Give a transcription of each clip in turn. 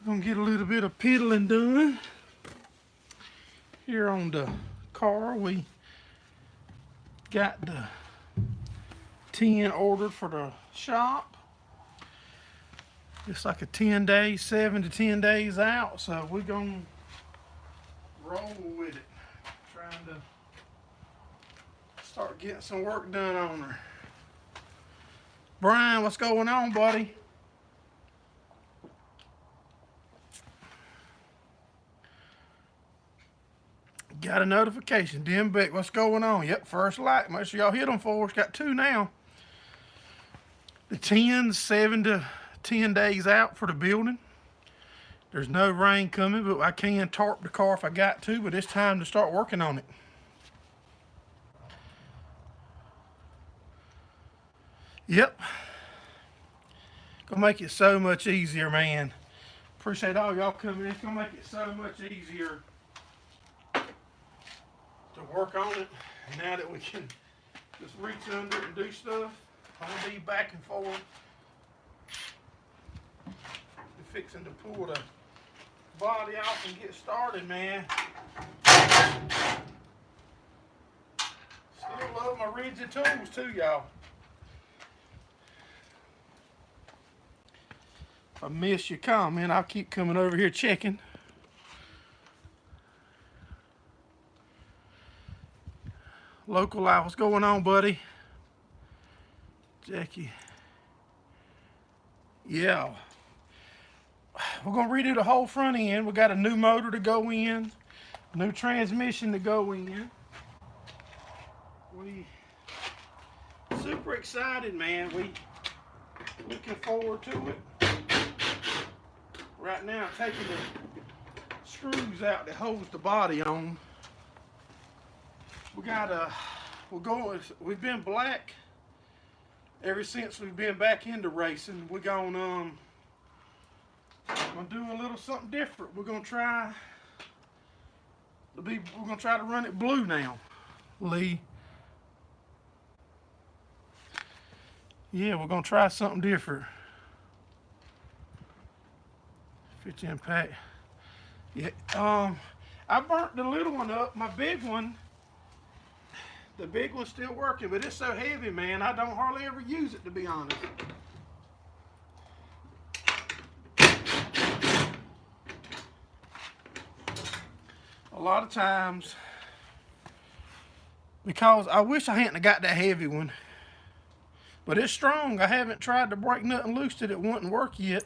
Gonna get a little bit of piddling done here on the car. We got the tin ordered for the shop. It's like a 10 days, 7 to 10 days out, so we're gonna roll with it. Trying to start getting some work done on her. Brian, what's going on, buddy? Got a notification. Dim Beck, what's going on? Yep, first light. Make sure y'all hit them for us. Got 2 now. The 10's 7 to 10 days out for the building. There's no rain coming, but I can tarp the car if I got to, but it's time to start working on it. Yep. Gonna make it so much easier, man. Appreciate all y'all coming in. It's gonna make it so much easier to work on it. And now that we can just reach under and do stuff, I'm gonna be back and forth. Fixing to pull the body off and get started, man. Still love my rigid tools too, y'all. If I miss your comment, I'll keep coming over here checking. Local life, what's going on, buddy? Jackie. Yeah. We're gonna redo the whole front end. We got a new motor to go in, new transmission to go in. We super excited, man. We looking forward to it. Right now, taking the screws out that holds the body on. We got we've been black ever since we've been back into racing. We're gonna do a little something different. We're gonna try to run it blue now, Lee. Yeah, we're gonna try something different. 50 impact. Yeah. I burnt the little one up. My big one. The big one's still working, but it's so heavy, man. I don't hardly ever use it, to be honest. A lot of times, because I wish I hadn't got that heavy one, but it's strong. I haven't tried to break nothing loose that it wouldn't work yet.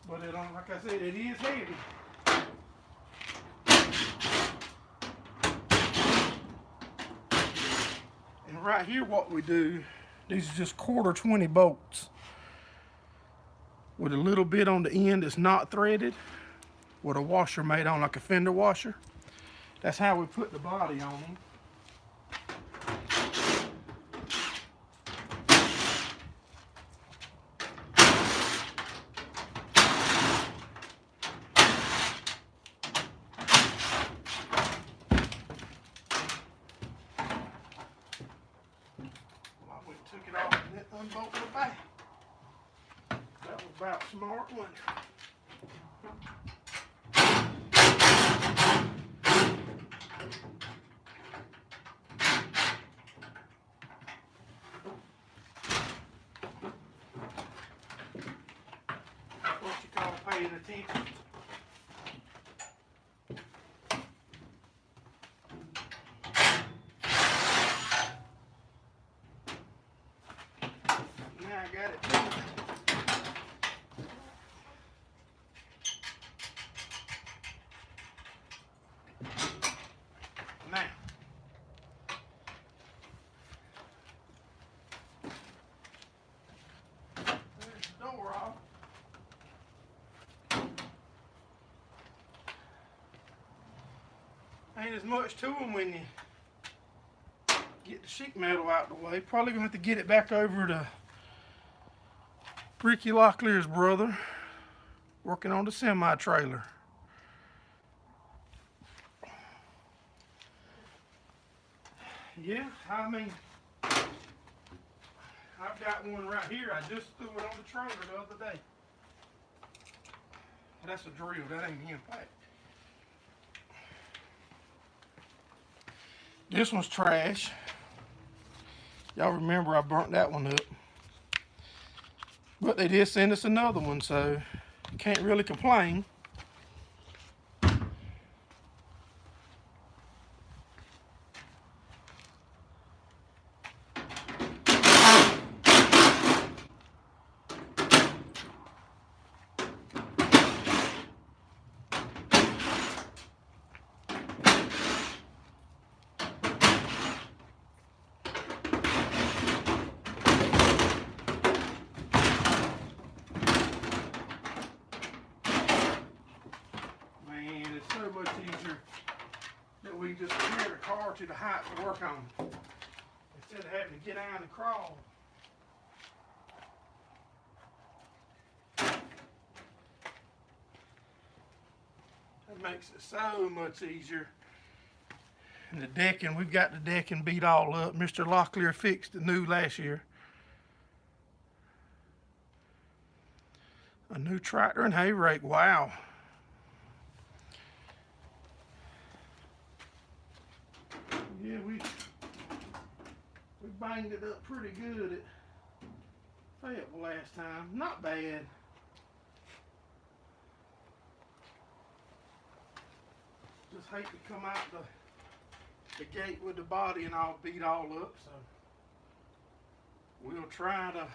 But it, like I said, it is heavy. And right here, what we do, these are just 1/4 bolts with a little bit on the end that's not threaded, with a washer made on, like a fender washer. That's how we put the body on them. Took it off and then unbolted the back. That was about smart one. That's what you call paying attention. I got it. Now, there's the door off. Ain't as much to them when you get the sheet metal out of the way. Probably gonna have to get it back over to Ricky Locklear's brother, working on the semi-trailer. Yeah, I mean, I've got one right here. I just threw it on the trailer the other day. That's a drill, that ain't impact. This one's trash. Y'all remember I burnt that one up. But they did send us another one, so can't really complain. So much easier that we just carry the car to the height to work on instead of having to get down and crawl. That makes it so much easier. And the decking, we've got the decking beat all up. Mr. Locklear fixed it new last year. A new tractor and hay rake, wow. Yeah, we banged it up pretty good at Fayetteville last time. Not bad. Just hate to come out the gate with the body and all beat all up, so we'll try to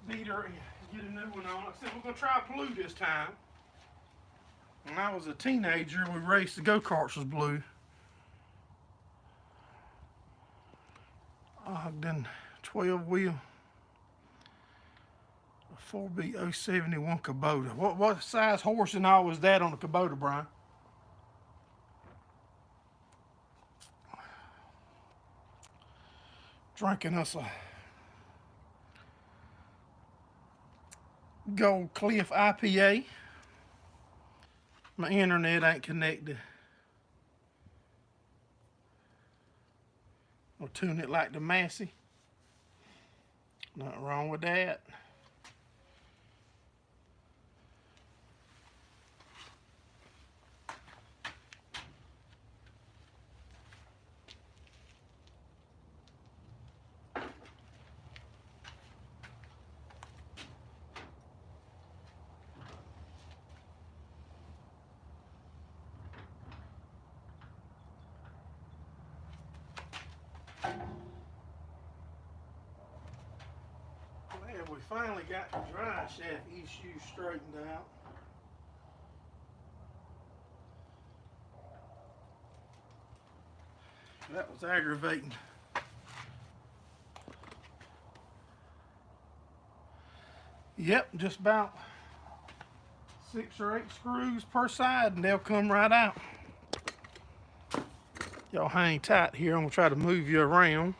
beat her and get a new one on. Like I said, we're going to try blue this time. When I was a teenager, we raced the go-karts with blue. Ogden 12 wheel, a 4B 071 Kubota. What size horse and all was that on the Kubota, Brian? Drinking us a Gold Cliff IPA. My internet ain't connected. I'll tune it like the Massey. Nothing wrong with that. We finally got the dry shaft issue straightened out. That was aggravating. Yep, just about 6 or 8 screws per side and they'll come right out. Y'all hang tight here. I'm gonna try to move you around.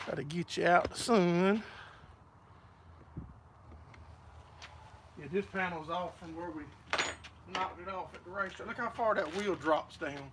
Try to get you out the sun. Yeah, this panel's off from where we knocked it off at the racetrack. Look how far that wheel drops down.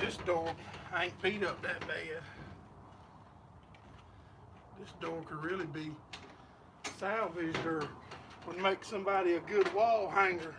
This door ain't beat up that bad. This door could really be salvaged or would make somebody a good wall hanger.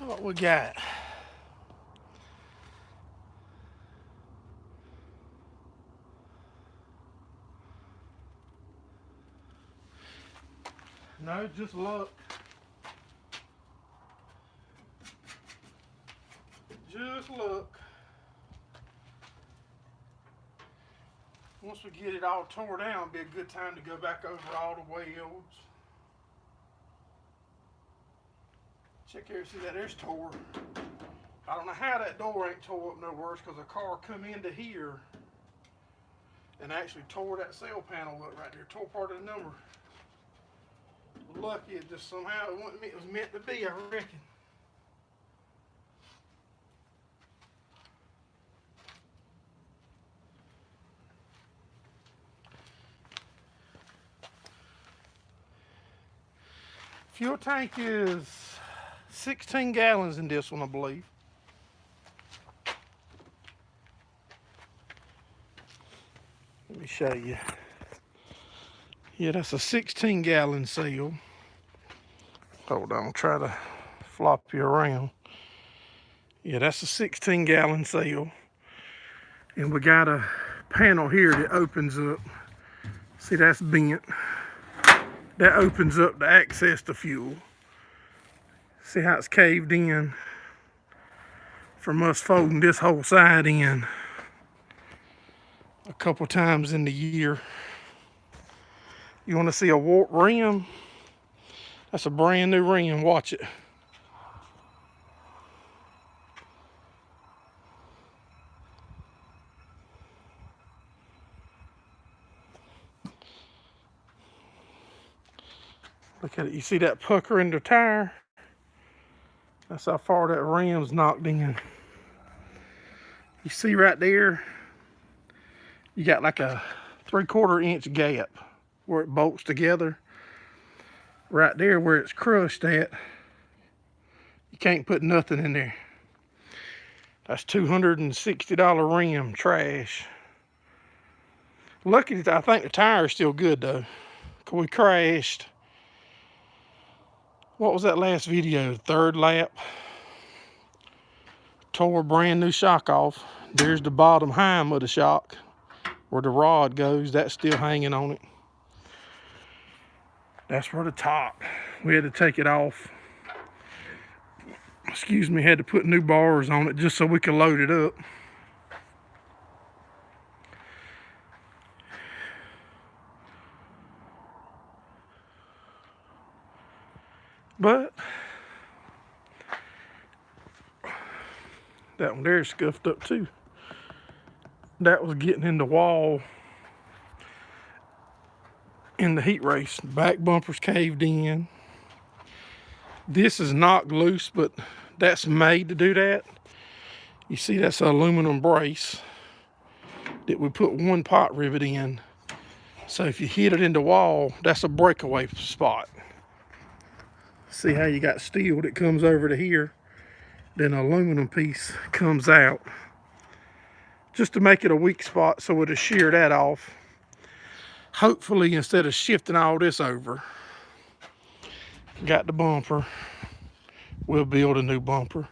What we got? No, just luck. Just look. Once we get it all tore down, it'll be a good time to go back over all the welds. Check here, see that there's tore. I don't know how that door ain't tore up no worse, because a car come into here and actually tore that cell panel up right there, tore part of the number. Lucky it just somehow it was meant to be, I reckon. Fuel tank is 16 gallons in this one, I believe. Let me show you. Yeah, that's a 16 gallon seal. Hold on, try to flop you around. Yeah, that's a 16 gallon seal. And we got a panel here that opens up. See, that's bent. That opens up to access the fuel. See how it's caved in from us folding this whole side in a couple times in the year. You want to see a warped rim? That's a brand new rim. Watch it. Look at it. You see that pucker in the tire? That's how far that rim's knocked in. You see right there, you got like a 3/4 inch gap where it bolts together. Right there where it's crushed at, you can't put nothing in there. That's $260 rim trash. Lucky, I think the tire's still good though. 'Cause we crashed. What was that last video? Third lap. Tore a brand new shock off. There's the bottom heim of the shock where the rod goes. That's still hanging on it. That's where the top. We had to take it off. Excuse me, had to put new bars on it just so we could load it up. But that one there is scuffed up too. That was getting in the wall in the heat race. Back bumper's caved in. This is knocked loose, but that's made to do that. You see, that's an aluminum brace that we put one pot rivet in. So if you hit it in the wall, that's a breakaway spot. See how you got steel that comes over to here, then an aluminum piece comes out just to make it a weak spot, so it'll shear that off. Hopefully, instead of shifting all this over, got the bumper, we'll build a new bumper.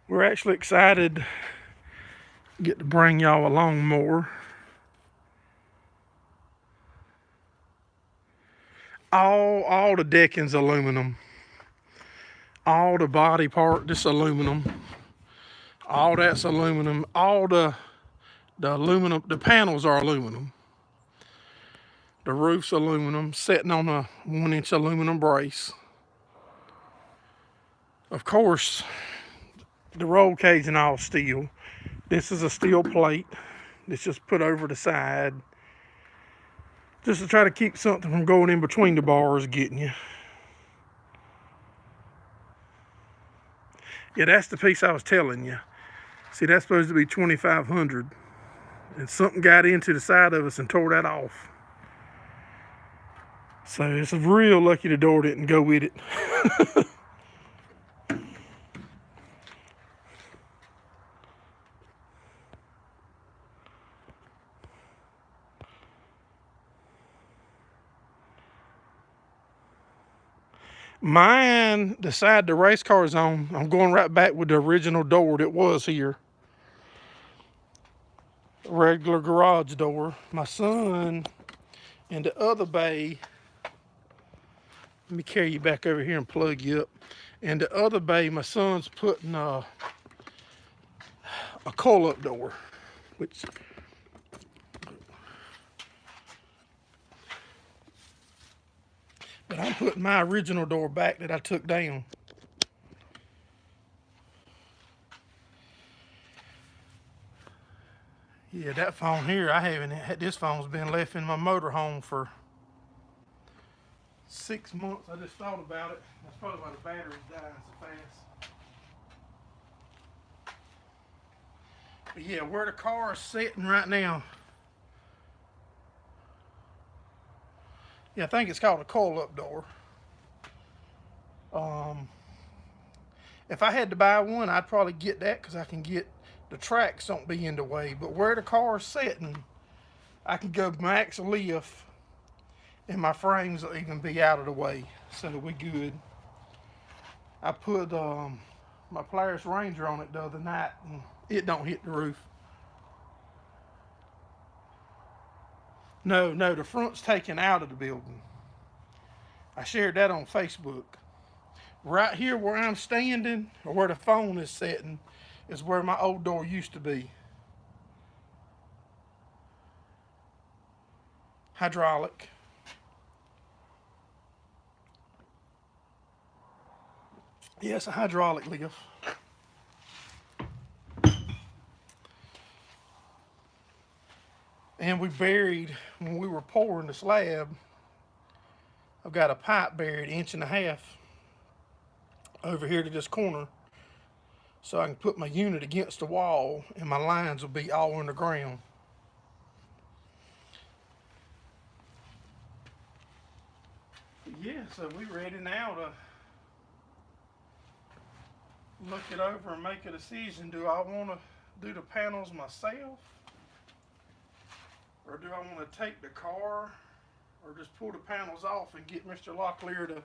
We're actually excited to get to bring y'all along more. All the decking's aluminum. All the body part, this aluminum. All that's aluminum. All the aluminum, the panels are aluminum. The roof's aluminum, sitting on a 1-inch aluminum brace. Of course, the roll cage and all steel. This is a steel plate that's just put over the side, just to try to keep something from going in between the bars getting you. Yeah, that's the piece I was telling you. See, that's supposed to be 2,500. And something got into the side of us and tore that off. So it's real lucky the door didn't go with it. Mine, the side the race car is on, I'm going right back with the original door that was here. Regular garage door. My son in the other bay, let me carry you back over here and plug you up. In the other bay, my son's putting a coil-up door, which but I'm putting my original door back that I took down. Yeah, that phone here, I haven't had. This phone's been left in my motorhome for 6 months. I just thought about it. That's probably why the battery's dying so fast. But yeah, where the car is sitting right now, yeah, I think it's called a coil-up door. If I had to buy one, I'd probably get that because I can get the tracks don't be in the way. But where the car is sitting, I can go max lift, and my frames will even be out of the way, so we good. I put my Polaris Ranger on it the other night, and it don't hit the roof. No, the front's taken out of the building. I shared that on Facebook. Right here where I'm standing, or where the phone is sitting, is where my old door used to be. Hydraulic. Yes, a hydraulic lift. And we buried, when we were pouring the slab, I've got a pipe buried 1.5 inches over here to this corner, so I can put my unit against the wall and my lines will be all underground. Yeah, so we ready now to look it over and make a decision. Do I want to do the panels myself, or do I want to take the car, or just pull the panels off and get Mr. Locklear to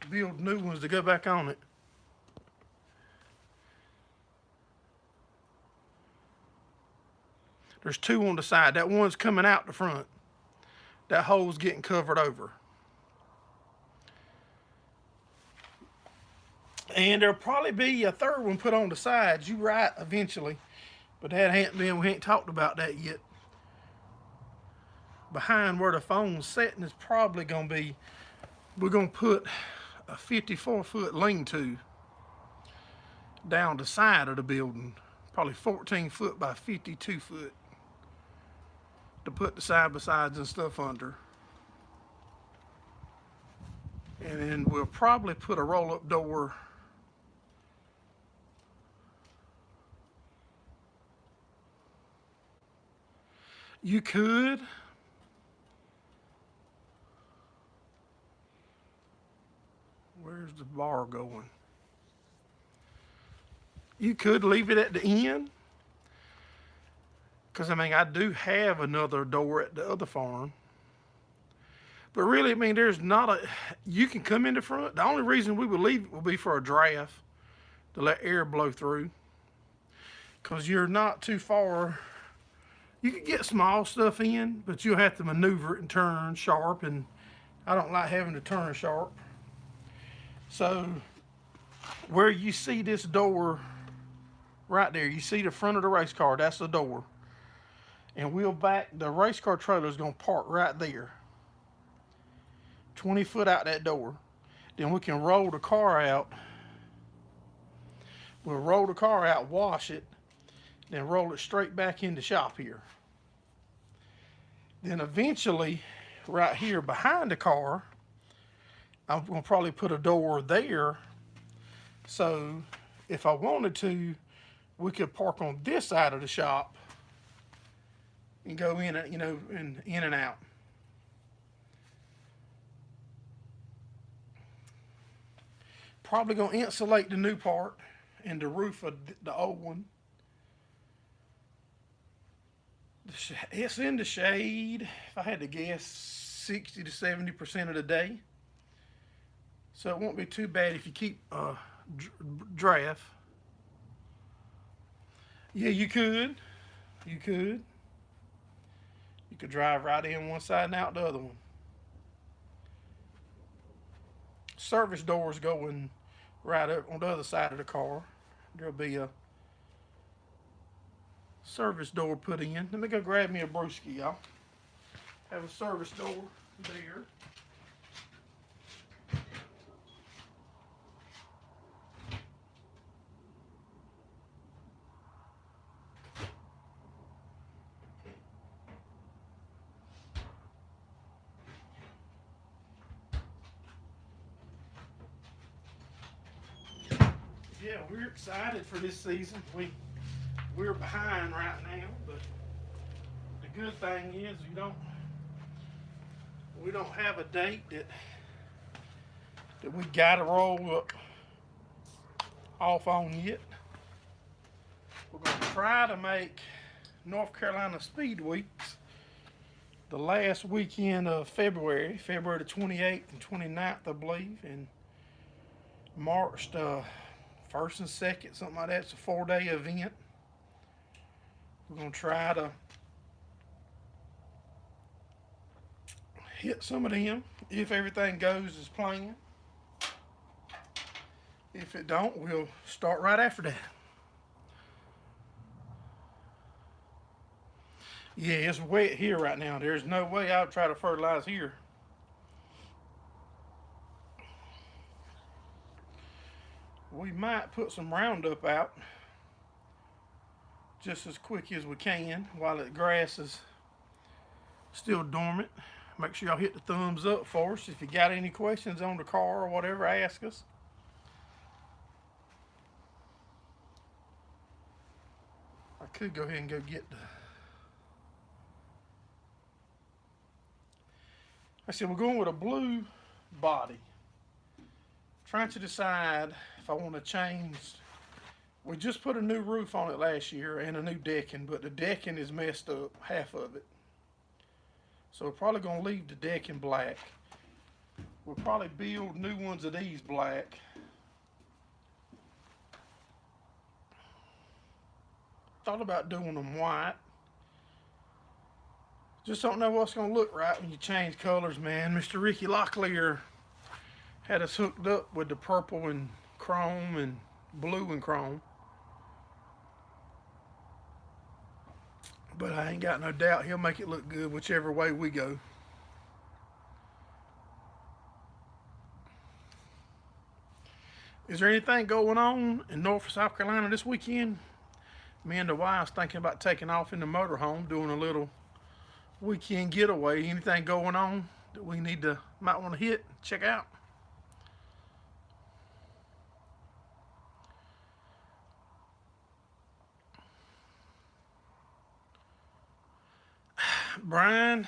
build new ones to go back on it? There's two on the side. That one's coming out the front. That hole's getting covered over. And there'll probably be a third one put on the sides. You right, eventually. But that ain't been, we ain't talked about that yet. Behind where the phone's sitting is probably gonna be, we're gonna put a 54-foot lean-to down the side of the building. Probably 14 foot by 52 foot. To put the side-by-sides and stuff under. And then we'll probably put a roll-up door you could. Where's the bar going? You could leave it at the end. Because, I mean, I do have another door at the other farm. But really, I mean, there's not a... You can come in the front. The only reason we would leave it will be for a draft. To let air blow through. Because you're not too far... You can get small stuff in, but you'll have to maneuver it and turn sharp, and I don't like having to turn sharp. So, where you see this door right there, you see the front of the race car, that's the door. And we'll back, the race car trailer is going to park right there. 20 foot out that door. Then we can roll the car out. We'll roll the car out, wash it, then roll it straight back in the shop here. Then eventually, right here behind the car, I'm going to probably put a door there. So if I wanted to, we could park on this side of the shop and go in, you know, in and out. Probably going to insulate the new part and the roof of the old one. It's in the shade, if I had to guess, 60 to 70% of the day. So it won't be too bad if you keep draft. Yeah, you could. You could. You could drive right in one side and out the other one. Service doors going right up on the other side of the car. There'll be a service door put in. Let me go grab me a brewski, y'all. Have a service door there. Yeah, we're excited for this season. We're behind right now, but the good thing is we don't have a date that we gotta roll up off on yet. We're gonna try to make North Carolina Speed Weeks the last weekend of February the 28th and 29th, I believe, and March the 1st and 2nd, something like that. It's a 4-day event. We're gonna try to hit some of them if everything goes as planned. If it don't, we'll start right after that. Yeah, it's wet here right now. There's no way I would try to fertilize here. We might put some Roundup out just as quick as we can while the grass is still dormant. Make sure y'all hit the thumbs up for us. If you got any questions on the car or whatever, ask us. I could go ahead and go get the... I said we're going with a blue body. Trying to decide if I want to change. We just put a new roof on it last year and a new decking, but the decking is messed up, half of it. So we're probably going to leave the decking black. We'll probably build new ones of these black. Thought about doing them white. Just don't know what's going to look right when you change colors, man. Mr. Ricky Locklear had us hooked up with the purple and chrome and blue and chrome. But I ain't got no doubt he'll make it look good whichever way we go. Is there anything going on in North or South Carolina this weekend? Me and the wife's thinking about taking off in the motorhome, doing a little weekend getaway. Anything going on that we might want to hit, check out? Brian,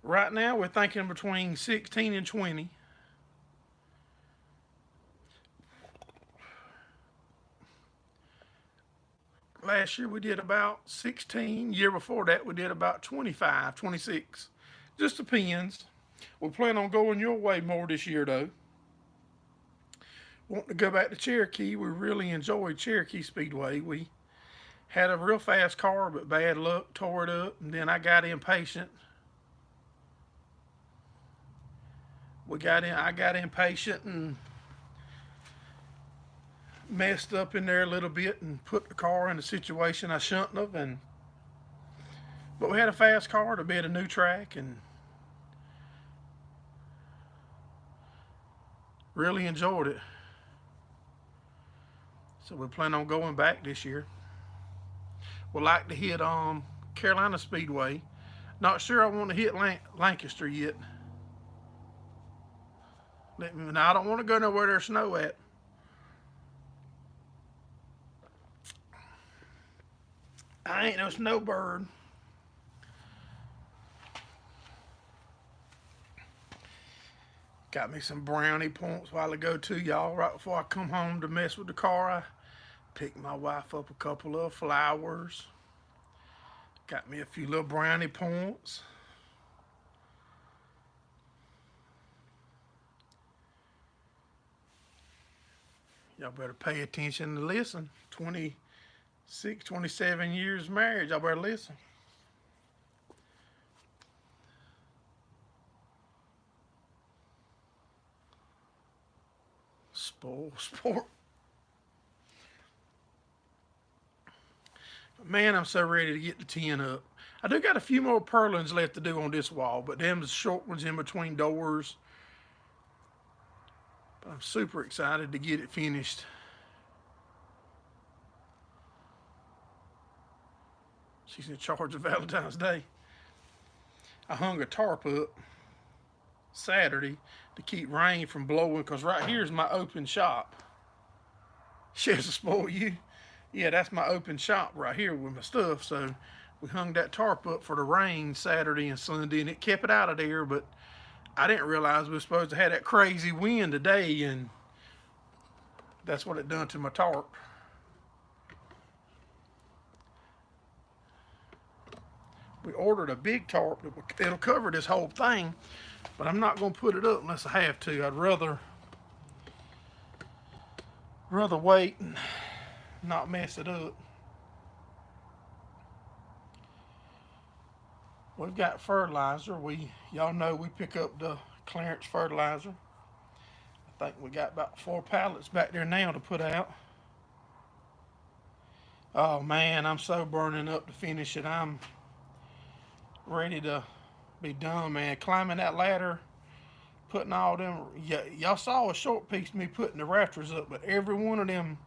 right now we're thinking between 16 and 20. Last year we did about 16. Year before that we did about 25, 26. Just depends. We plan on going your way more this year though. Want to go back to Cherokee. We really enjoyed Cherokee Speedway. We had a real fast car, but bad luck, tore it up, and then I got impatient. I got impatient and messed up in there a little bit and put the car in a situation I shouldn't have. But we had a fast car to be at a new track and really enjoyed it. So we plan on going back this year. We'd like to hit Carolina Speedway. Not sure I want to hit Lancaster yet. Now, I don't want to go nowhere there's snow at. I ain't no snowbird. Got me some brownie points a while ago too, y'all. Right before I come home to mess with the car, I picked my wife up a couple of flowers. Got me a few little brownie points. Y'all better pay attention and listen. 26, 27 years marriage, y'all better listen. Spoil sport. Man, I'm so ready to get the 10 up. I do got a few more purlins left to do on this wall, but them the short ones in between doors. But I'm super excited to get it finished. She's in charge of Valentine's Day. I hung a tarp up Saturday to keep rain from blowing, because right here's my open shop. She has to spoil you. Yeah, that's my open shop right here with my stuff. So we hung that tarp up for the rain Saturday and Sunday, and it kept it out of there. But I didn't realize we were supposed to have that crazy wind today, and that's what it done to my tarp. We ordered a big tarp that'll cover this whole thing, but I'm not going to put it up unless I have to. I'd rather wait and not mess it up. We've got fertilizer. Y'all know we pick up the clearance fertilizer. I think we got about 4 pallets back there now to put out. Oh man, I'm so burning up to finish it. I'm ready to be done, man. Climbing that ladder, putting all them, y'all saw a short piece of me putting the rafters up, but every one of them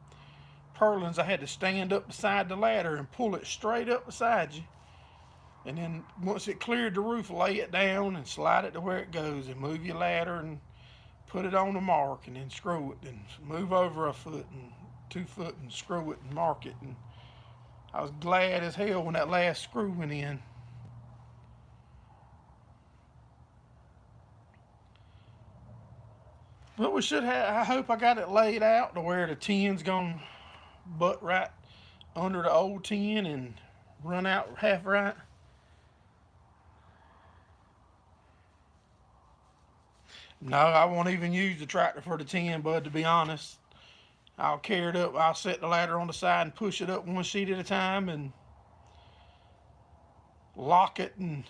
purlins I had to stand up beside the ladder and pull it straight up beside you, and then once it cleared the roof, lay it down and slide it to where it goes, and move your ladder and put it on the mark, and then screw it, and move over a foot and 2 foot and screw it and mark it. And I was glad as hell when that last screw went in. But we should have, I hope I got it laid out to where the 10's gonna butt right under the old 10 and run out half right. No, I won't even use the tractor for the 10, bud, to be honest. I'll carry it up, I'll set the ladder on the side and push it up 1 sheet at a time and lock it, and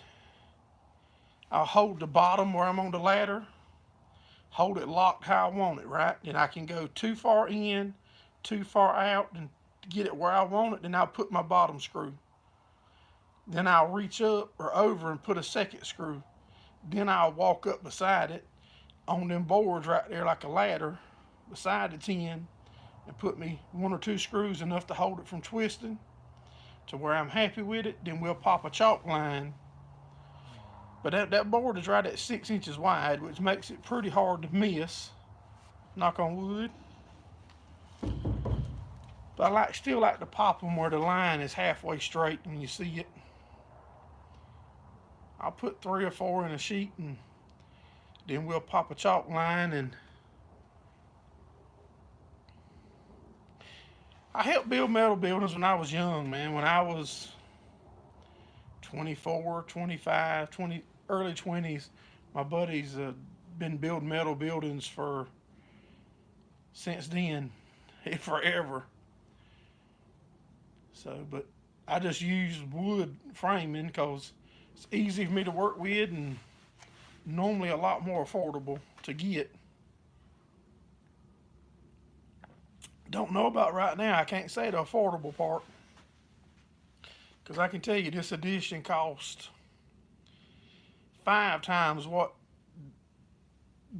I'll hold the bottom where I'm on the ladder, hold it locked how I want it, right? And I can go too far in, too far out, and to get it where I want it, then I'll put my bottom screw. Then I'll reach up or over and put a second screw. Then I'll walk up beside it on them boards right there like a ladder beside the 10 and put me 1 or 2 screws, enough to hold it from twisting to where I'm happy with it. Then we'll pop a chalk line. But that board is right at 6 inches wide, which makes it pretty hard to miss. Knock on wood. But I still like to pop them where the line is halfway straight when you see it. I'll put 3 or 4 in a sheet, and then we'll pop a chalk line. And I helped build metal buildings when I was young, man. When I was 24, 25, early 20s, my buddies been building metal buildings since then, forever. So, but I just use wood framing because it's easy for me to work with and normally a lot more affordable to get. Don't know about right now. I can't say the affordable part, because I can tell you this addition cost 5 times what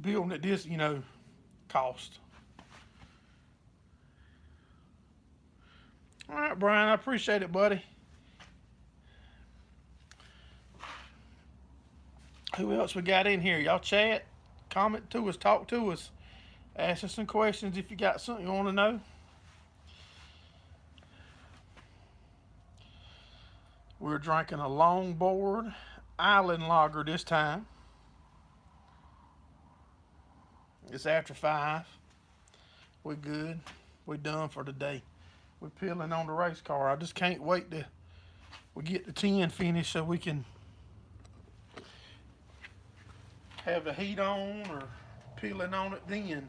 building it this, cost. All right, Brian, I appreciate it, buddy. Who else we got in here? Y'all chat, comment to us, talk to us, ask us some questions if you got something you want to know. We're drinking a longboard island lager this time. It's after 5. We're good. We're done for the day. We're peeling on the race car. I just can't wait till we get the 10 finished so we can have the heat on or peeling on it then.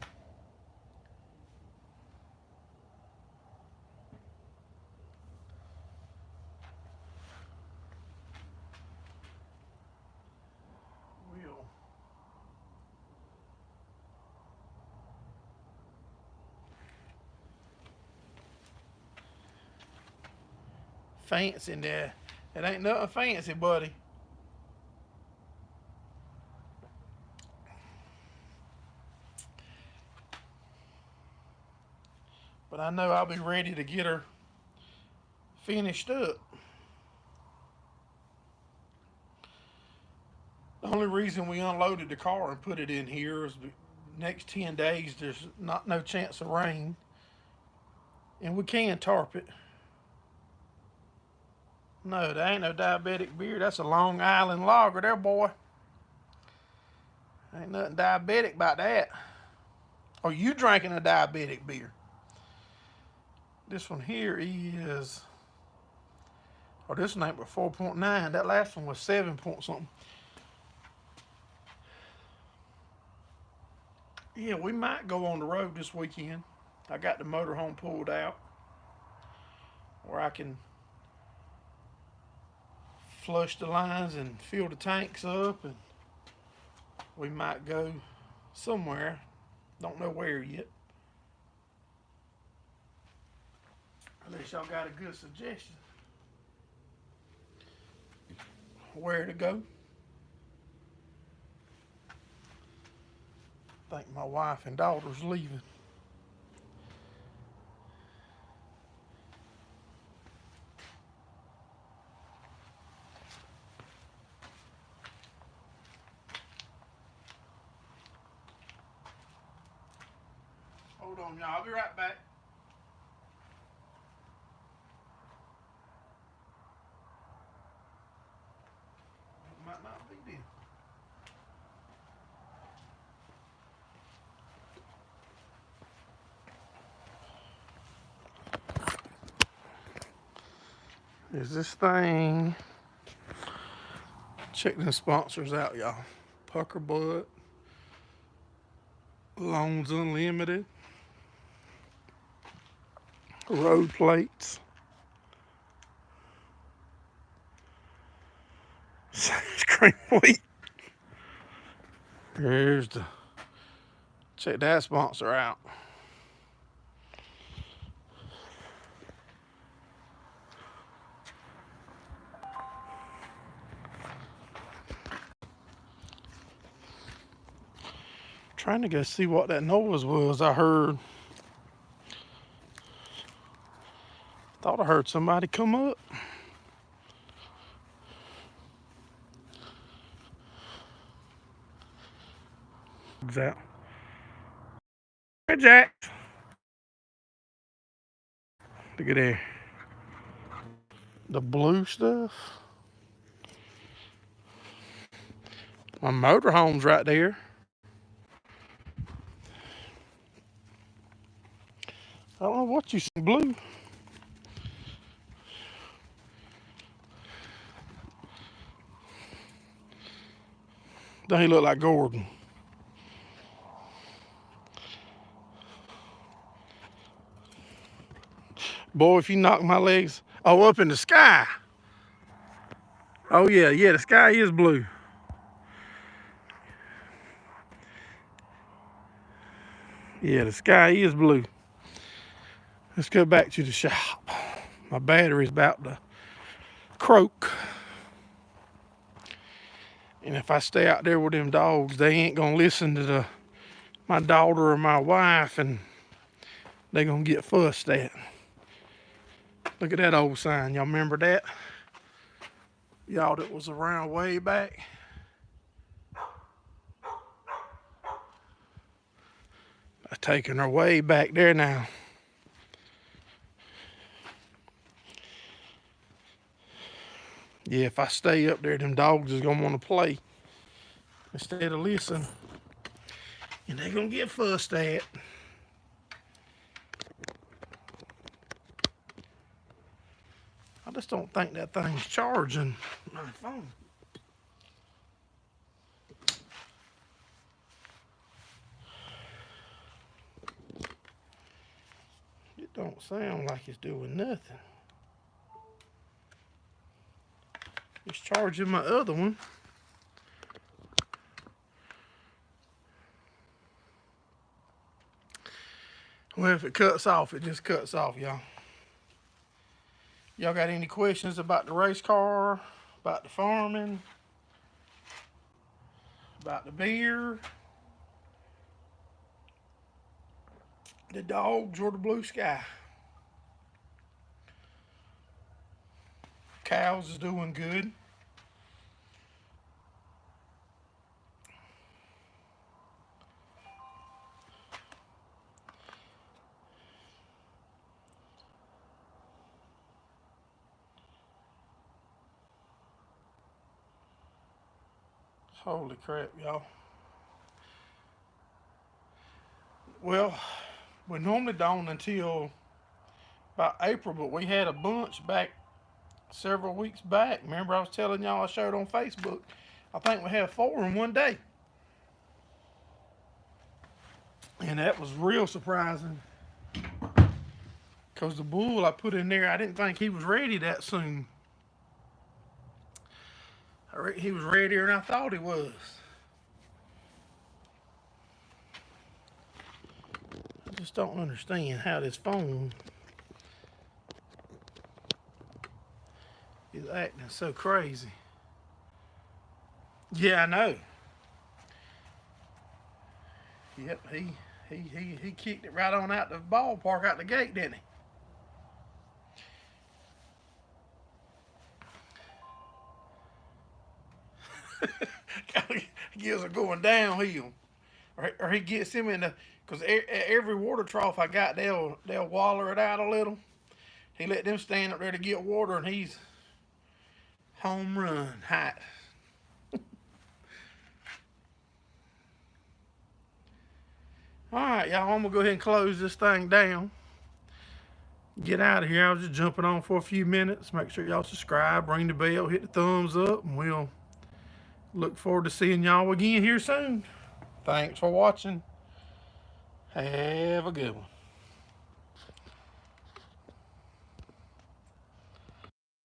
fancy in there. It ain't nothing fancy, buddy. But I know I'll be ready to get her finished up. The only reason we unloaded the car and put it in here is the next 10 days there's no chance of rain. And we can tarp it. No, that ain't no diabetic beer. That's a Long Island lager there, boy. Ain't nothing diabetic about that. Are you drinking a diabetic beer? This one here is, oh, this one ain't but 4.9. That last one was 7 point something. Yeah, we might go on the road this weekend. I got the motorhome pulled out where I can flush the lines and fill the tanks up, and we might go somewhere. Don't know where yet. Unless y'all got a good suggestion where to go. I think my wife and daughter's leaving. Hold on, y'all. I'll be right back. It might not be then. Is this thing? Check them sponsors out, y'all. Pucker Butt, Loans Unlimited, Road Plates, Cream Wheat. Here's the, check that sponsor out. Trying to go see what that noise was. I thought I heard somebody come up. Out. Hey, Jack. Look at there. The blue stuff. My motorhome's right there. I don't know what you see blue. Don't he look like Gordon? Boy, if you knock my legs, oh, up in the sky. Oh yeah, the sky is blue. Yeah, the sky is blue. Let's go back to the shop. My battery's about to croak. And if I stay out there with them dogs, they ain't gonna listen to my daughter or my wife, and they gonna get fussed at. Look at that old sign. Y'all remember that? Y'all that was around way back. I'm taking her way back there now. Yeah, if I stay up there, them dogs is gonna want to play instead of listen. And they gonna get fussed at. I just don't think that thing's charging my phone. It don't sound like it's doing nothing. It's charging my other one. Well, if it cuts off, it just cuts off, y'all. Y'all got any questions about the race car, about the farming, about the beer, the dogs, or the blue sky? Cows is doing good. Holy crap, y'all. Well, we normally don't until about April, but we had a bunch back several weeks back. Remember I was telling y'all I showed on Facebook? I think we had 4 in one day. And that was real surprising. Because the bull I put in there, I didn't think he was ready that soon. He was readier than I thought he was. I just don't understand how this phone is acting so crazy. Yeah, I know. Yep, he kicked it right on out the ballpark, out the gate, didn't he? Gives are going downhill, or he gets him in the, because every water trough I got, they'll waller it out a little. He let them stand up there to get water, and he's home run hot. All right, y'all, I'm gonna go ahead and close this thing down. Get out of here. I was just jumping on for a few minutes. Make sure y'all subscribe, ring the bell, hit the thumbs up, and we'll look forward to seeing y'all again here soon. Thanks for watching. Have a good one.